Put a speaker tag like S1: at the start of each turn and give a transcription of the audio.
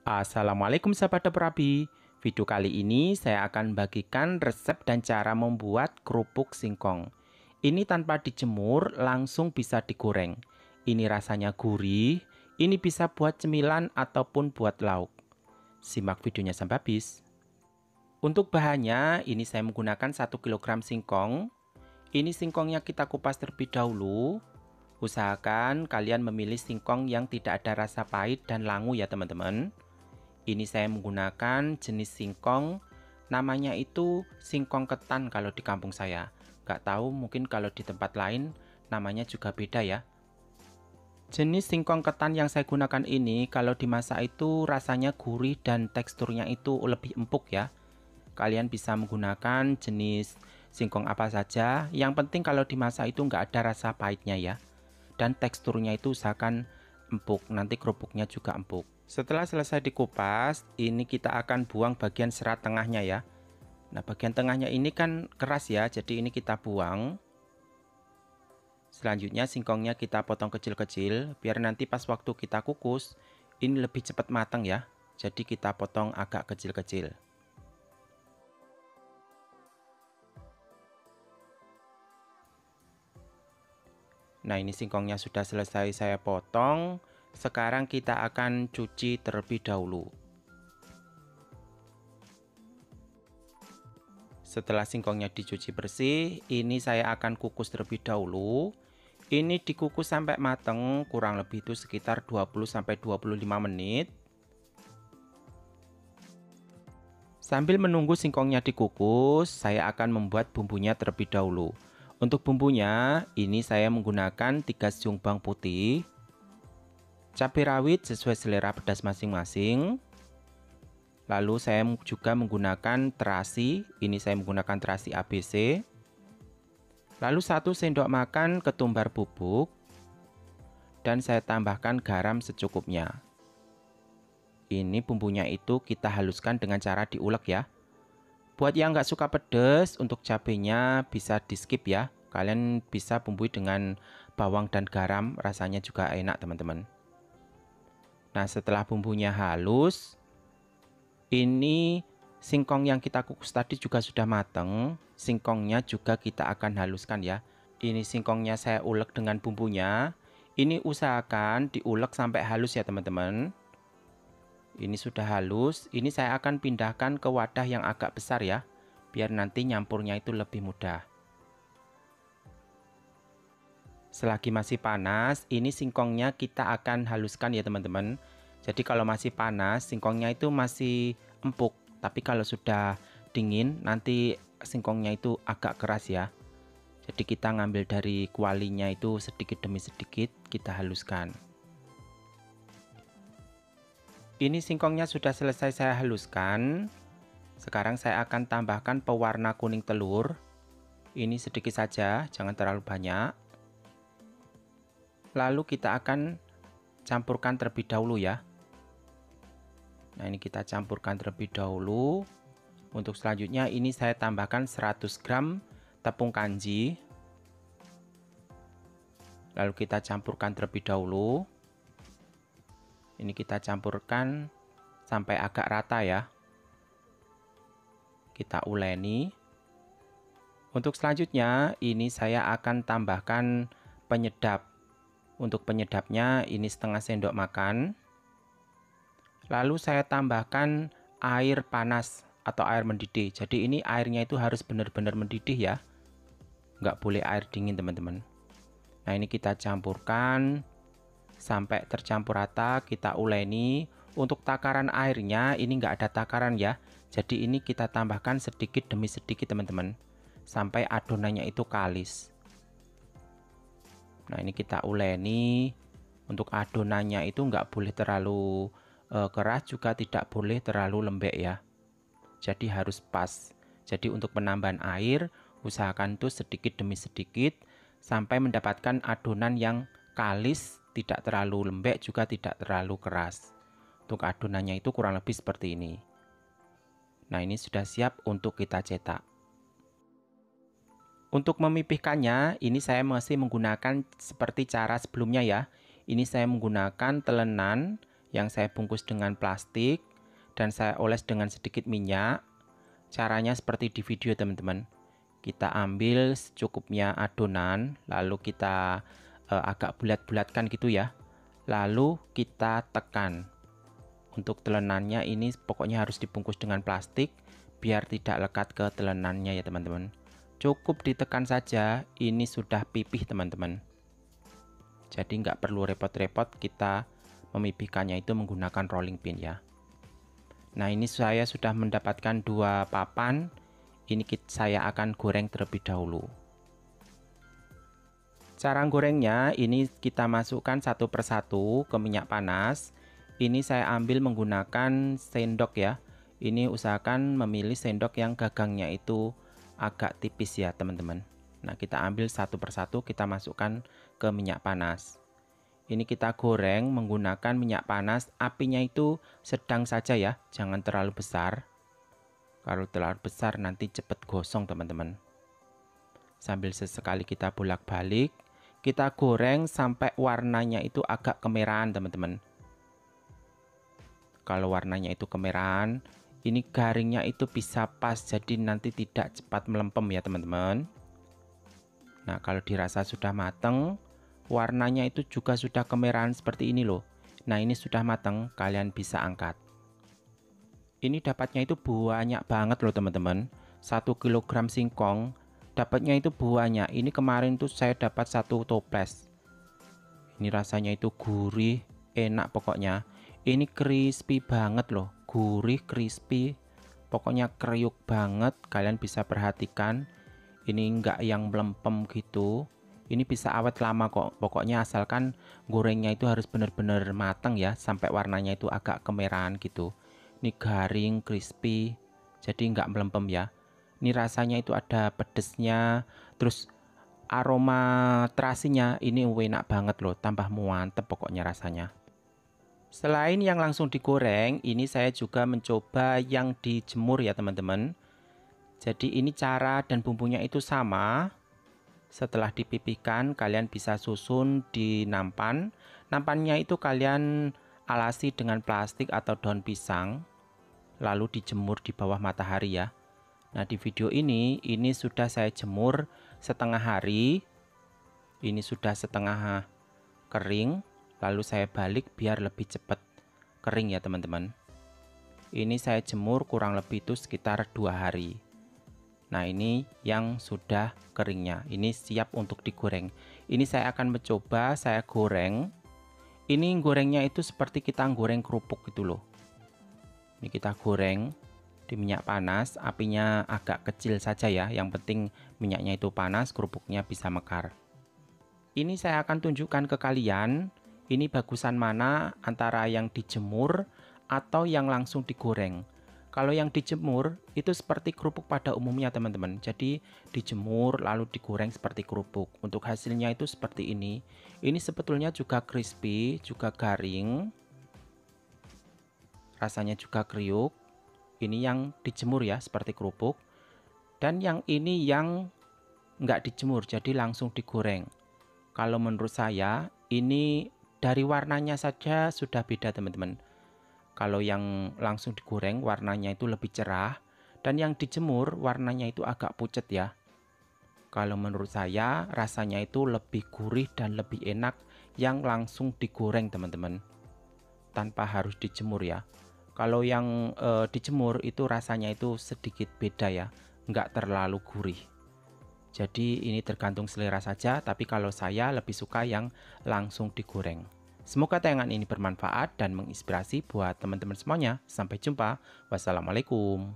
S1: Assalamualaikum sahabat Dapur. Video kali ini saya akan bagikan resep dan cara membuat kerupuk singkong. Ini tanpa dijemur, langsung bisa digoreng. Ini rasanya gurih, ini bisa buat cemilan ataupun buat lauk. Simak videonya sampai habis. Untuk bahannya, ini saya menggunakan 1 kg singkong. Ini singkongnya kita kupas terlebih dahulu. Usahakan kalian memilih singkong yang tidak ada rasa pahit dan langu ya teman-teman. Ini saya menggunakan jenis singkong, namanya itu singkong ketan kalau di kampung saya. Gak tahu mungkin kalau di tempat lain namanya juga beda ya. Jenis singkong ketan yang saya gunakan ini kalau dimasak itu rasanya gurih dan teksturnya itu lebih empuk ya. Kalian bisa menggunakan jenis singkong apa saja, yang penting kalau dimasak itu nggak ada rasa pahitnya ya. Dan teksturnya itu usahakan empuk, nanti kerupuknya juga empuk. Setelah selesai dikupas, ini kita akan buang bagian serat tengahnya ya. Nah, bagian tengahnya ini kan keras ya, jadi ini kita buang. Selanjutnya singkongnya kita potong kecil-kecil, biar nanti pas waktu kita kukus, ini lebih cepat matang ya. Jadi kita potong agak kecil-kecil. Nah, ini singkongnya sudah selesai saya potong. Sekarang kita akan cuci terlebih dahulu. Setelah singkongnya dicuci bersih, ini saya akan kukus terlebih dahulu. Ini dikukus sampai mateng, kurang lebih itu sekitar 20-25 menit. Sambil menunggu singkongnya dikukus, saya akan membuat bumbunya terlebih dahulu. Untuk bumbunya, ini saya menggunakan 3 siung bawang putih, cabai rawit sesuai selera pedas masing-masing. Lalu saya juga menggunakan terasi, ini saya menggunakan terasi ABC. Lalu 1 sendok makan ketumbar bubuk. Dan saya tambahkan garam secukupnya. Ini bumbunya itu kita haluskan dengan cara diulek ya. Buat yang nggak suka pedas, untuk cabenya bisa di skip ya. Kalian bisa bumbui dengan bawang dan garam, rasanya juga enak teman-teman. Nah, setelah bumbunya halus, ini singkong yang kita kukus tadi juga sudah mateng. Singkongnya juga kita akan haluskan ya. Ini singkongnya saya ulek dengan bumbunya. Ini usahakan diulek sampai halus ya teman-teman. Ini sudah halus. Ini saya akan pindahkan ke wadah yang agak besar ya, biar nanti nyampurnya itu lebih mudah. Selagi masih panas, ini singkongnya kita akan haluskan ya teman-teman. Jadi kalau masih panas, singkongnya itu masih empuk. Tapi kalau sudah dingin, nanti singkongnya itu agak keras ya. Jadi kita ngambil dari kualinya itu sedikit demi sedikit kita haluskan. Ini singkongnya sudah selesai saya haluskan. Sekarang saya akan tambahkan pewarna kuning telur. Ini sedikit saja, jangan terlalu banyak. Lalu kita akan campurkan terlebih dahulu ya. Nah, ini kita campurkan terlebih dahulu. Untuk selanjutnya ini saya tambahkan 100 gram tepung kanji. Lalu kita campurkan terlebih dahulu. Ini kita campurkan sampai agak rata ya. Kita uleni. Untuk selanjutnya ini saya akan tambahkan penyedap. Untuk penyedapnya ini setengah sendok makan. Lalu saya tambahkan air panas atau air mendidih. Jadi ini airnya itu harus benar-benar mendidih ya. Nggak boleh air dingin teman-teman. Nah, ini kita campurkan sampai tercampur rata, kita uleni. Untuk takaran airnya ini nggak ada takaran ya. Jadi ini kita tambahkan sedikit demi sedikit teman-teman. Sampai adonannya itu kalis. Nah, ini kita uleni. Untuk adonannya itu nggak boleh terlalu keras, juga tidak boleh terlalu lembek ya. Jadi harus pas. Jadi untuk penambahan air, usahakan tuh sedikit demi sedikit sampai mendapatkan adonan yang kalis, tidak terlalu lembek juga tidak terlalu keras. Untuk adonannya itu kurang lebih seperti ini. Nah, ini sudah siap untuk kita cetak. Untuk memipihkannya, ini saya masih menggunakan seperti cara sebelumnya ya. Ini saya menggunakan telenan. yang saya bungkus dengan plastik dan saya oles dengan sedikit minyak. Caranya seperti di video teman-teman. Kita ambil secukupnya adonan, lalu kita agak bulat-bulatkan gitu ya. Lalu kita tekan. Untuk telenannya ini pokoknya harus dibungkus dengan plastik biar tidak lekat ke telenannya ya teman-teman. Cukup ditekan saja, ini sudah pipih teman-teman. Jadi nggak perlu repot-repot kita memipihkannya itu menggunakan rolling pin ya. Nah, ini saya sudah mendapatkan 2 papan. Ini saya akan goreng terlebih dahulu. Cara gorengnya ini kita masukkan satu persatu ke minyak panas. Ini saya ambil menggunakan sendok ya. Ini usahakan memilih sendok yang gagangnya itu agak tipis ya teman-teman. Nah, kita ambil satu persatu, kita masukkan ke minyak panas. Ini kita goreng menggunakan minyak panas, apinya itu sedang saja ya, jangan terlalu besar. Kalau terlalu besar nanti cepat gosong teman-teman. Sambil sesekali kita bolak-balik, kita goreng sampai warnanya itu agak kemerahan teman-teman. Kalau warnanya itu kemerahan, ini garingnya itu bisa pas, jadi nanti tidak cepat melempem ya teman-teman. Nah, kalau dirasa sudah mateng, warnanya itu juga sudah kemerahan seperti ini loh. Nah, ini sudah matang, kalian bisa angkat. Ini dapatnya itu banyak banget loh teman-teman. 1 kg singkong dapatnya itu banyak. Ini kemarin tuh saya dapat 1 toples. Ini rasanya itu gurih, enak pokoknya. Ini crispy banget loh, gurih, crispy. Pokoknya kriuk banget, kalian bisa perhatikan. Ini enggak yang melempem gitu. Ini bisa awet lama kok, pokoknya asalkan gorengnya itu harus benar-benar matang ya, sampai warnanya itu agak kemerahan gitu. Ini garing, crispy, jadi nggak melempem ya. Ini rasanya itu ada pedesnya, terus aroma terasinya ini enak banget loh, tambah mantep pokoknya rasanya. Selain yang langsung digoreng, ini saya juga mencoba yang dijemur ya teman-teman. Jadi ini cara dan bumbunya itu sama. Setelah dipipihkan, kalian bisa susun di nampan. Nampannya itu kalian alasi dengan plastik atau daun pisang, lalu dijemur di bawah matahari ya. Nah, di video ini sudah saya jemur setengah hari. Ini sudah setengah kering, lalu saya balik biar lebih cepat kering ya teman-teman. Ini saya jemur kurang lebih itu sekitar 2 hari. Nah, ini yang sudah keringnya. Ini siap untuk digoreng. Ini saya akan mencoba saya goreng. Ini gorengnya itu seperti kita goreng kerupuk gitu loh. Ini kita goreng di minyak panas, apinya agak kecil saja ya. Yang penting minyaknya itu panas, kerupuknya bisa mekar. Ini saya akan tunjukkan ke kalian, ini bagusan mana antara yang dijemur atau yang langsung digoreng. Kalau yang dijemur itu seperti kerupuk pada umumnya teman-teman. Jadi dijemur lalu digoreng seperti kerupuk. Untuk hasilnya itu seperti ini. Ini sebetulnya juga crispy, juga garing. Rasanya juga kriuk. Ini yang dijemur ya seperti kerupuk. Dan yang ini yang nggak dijemur, jadi langsung digoreng. Kalau menurut saya ini dari warnanya saja sudah beda teman-teman. Kalau yang langsung digoreng warnanya itu lebih cerah, dan yang dijemur warnanya itu agak pucat ya. Kalau menurut saya rasanya itu lebih gurih dan lebih enak yang langsung digoreng teman-teman, tanpa harus dijemur ya. Kalau yang dijemur itu rasanya itu sedikit beda ya, nggak terlalu gurih. Jadi ini tergantung selera saja, tapi kalau saya lebih suka yang langsung digoreng. Semoga tayangan ini bermanfaat dan menginspirasi buat teman-teman semuanya. Sampai jumpa. Wassalamualaikum.